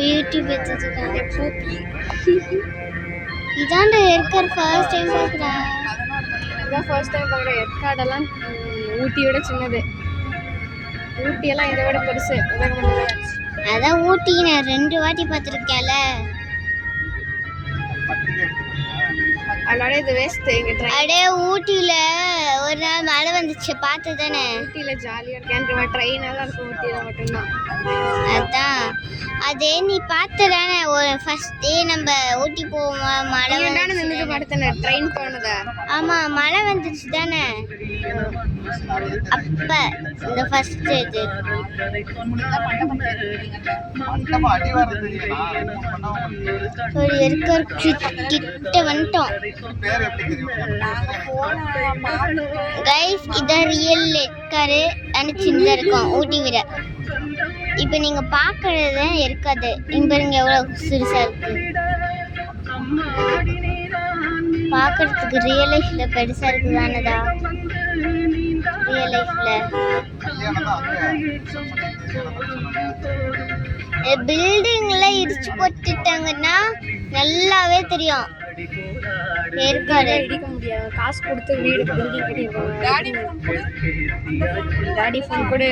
YouTube இதாண்ட Yercaud first time பார்க்குறேன். இதான் first time பார்க்குறேன். ஏற்காடெல்லாம் ஊட்டியோட சின்னது. ஊட்டியெல்லாம் இதை விட பெருசு. அதான் ஊட்டி நான் 2 வாட்டி பார்த்துருக்கேன்ல. அதனால இது வேஸ்ட். அடே ஊட்டியில ஒரு நாள் மழை வந்துச்சு பார்த்து தானே. ஊட்டியில ஜாலியா இருக்கேன். ட்ரெயின் எல்லாம் இருக்கும் ஊட்டியில மட்டும்தான். அதான் அதே நீ பார்த்து தானே ஒரு ஃபர்ஸ்ட் டே நம்ம ஊட்டி போவோம். மழை நின்று பார்த்தேன் ட்ரெயின் போனதா. ஆமா மழை வந்துச்சு தானே அப்ப இந்த ஃபர்ஸ்ட் இது ஒரு ஏற்காடு கிட்ட வந்துட்டோம் கைஸ். இதான் ரியல் ஏற்காடு. சின்னதா இருக்கும் ஊட்டி விட. இப்போ நீங்க பாக்குறது ஏற்காடு. இங்க எவ்வளவு சிறுசா இருக்கு பாக்குறதுக்கு. ரியல் லைஃப்ல பெருசா இருக்கு தானடா. ரியல் லைஃப்ல பில்டிங்ல இடிச்சு போட்டுட்டாங்கன்னா நல்லாவே தெரியும். ஏற்காடு இடிக்க முடியாது. காசு கொடுத்து வீடு பில்டிங் கட்டிருக்காங்க. டாடி ஃபோன் கொடு.